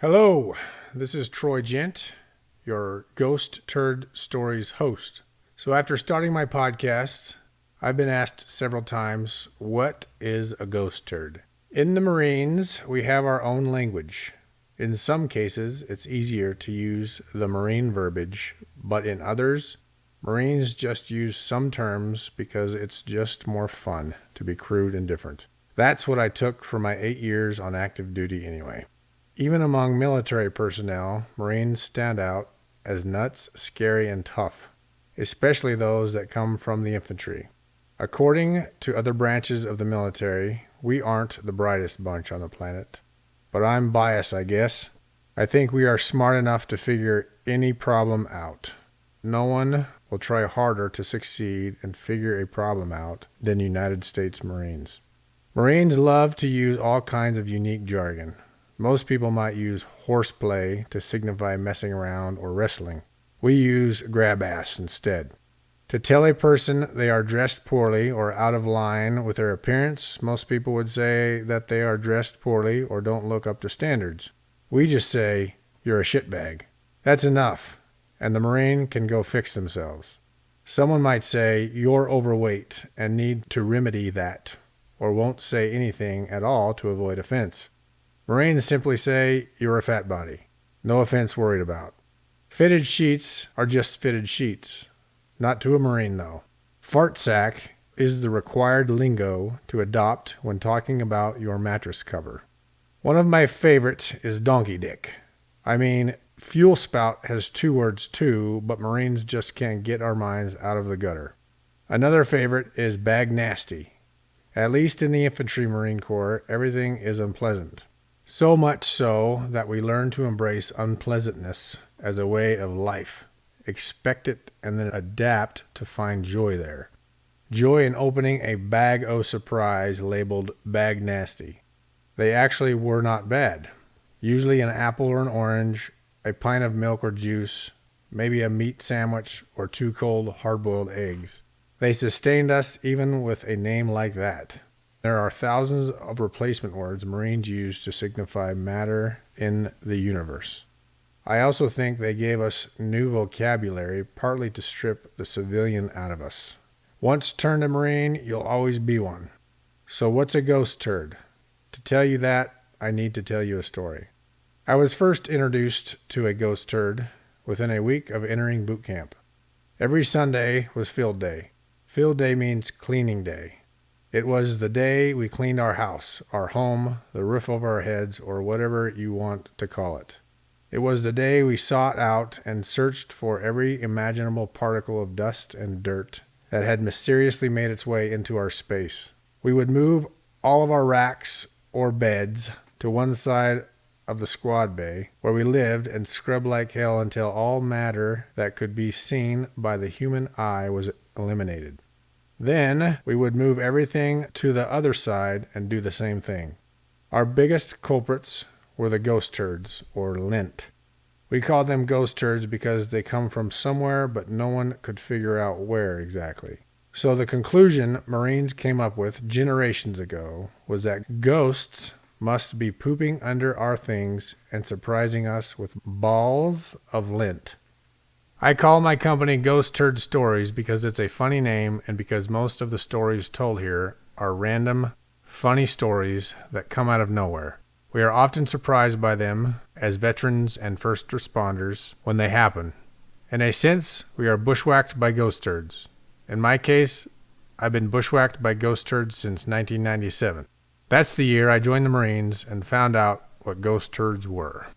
Hello, this is Troy Gent, your Ghost Turd Stories host. So after starting my podcast, I've been asked several times, what is a ghost turd? In the Marines, we have our own language. In some cases, it's easier to use the Marine verbiage, but in others, Marines just use some terms because it's just more fun to be crude and different. That's what I took for my 8 years on active duty anyway. Even among military personnel, Marines stand out as nuts, scary, and tough, especially those that come from the infantry. According to other branches of the military, we aren't the brightest bunch on the planet. But I'm biased, I guess. I think we are smart enough to figure any problem out. No one will try harder to succeed and figure a problem out than United States Marines. Marines love to use all kinds of unique jargon. Most people might use horseplay to signify messing around or wrestling. We use grab ass instead. To tell a person they are dressed poorly or out of line with their appearance, most people would say that they are dressed poorly or don't look up to standards. We just say, you're a shitbag. That's enough, and the Marine can go fix themselves. Someone might say, you're overweight and need to remedy that, or won't say anything at all to avoid offense. Marines simply say, you're a fat body. No offense worried about. Fitted sheets are just fitted sheets. Not to a Marine, though. Fart sack is the required lingo to adopt when talking about your mattress cover. One of my favorite is donkey dick. I mean, fuel spout has 2 words too, but Marines just can't get our minds out of the gutter. Another favorite is bag nasty. At least in the infantry Marine Corps, everything is unpleasant. So much so that we learn to embrace unpleasantness as a way of life. Expect it and then adapt to find joy there. Joy in opening a bag o' surprise labeled bag nasty. They actually were not bad. Usually an apple or an orange, a pint of milk or juice, maybe a meat sandwich or 2 cold hard-boiled eggs. They sustained us even with a name like that. There are thousands of replacement words Marines use to signify matter in the universe. I also think they gave us new vocabulary, partly to strip the civilian out of us. Once turned a Marine, you'll always be one. So what's a ghost turd? To tell you that, I need to tell you a story. I was first introduced to a ghost turd within a week of entering boot camp. Every Sunday was field day. Field day means cleaning day. It was the day we cleaned our house, our home, the roof over our heads, or whatever you want to call it. It was the day we sought out and searched for every imaginable particle of dust and dirt that had mysteriously made its way into our space. We would move all of our racks or beds to one side of the squad bay where we lived and scrub like hell until all matter that could be seen by the human eye was eliminated. Then we would move everything to the other side and do the same thing. Our biggest culprits were the ghost turds, or lint. We called them ghost turds because they come from somewhere, but no one could figure out where exactly. So the conclusion Marines came up with generations ago was that ghosts must be pooping under our things and surprising us with balls of lint. I call my company Ghost Turd Stories because it's a funny name and because most of the stories told here are random, funny stories that come out of nowhere. We are often surprised by them as veterans and first responders when they happen. In a sense, we are bushwhacked by ghost turds. In my case, I've been bushwhacked by ghost turds since 1997. That's the year I joined the Marines and found out what ghost turds were.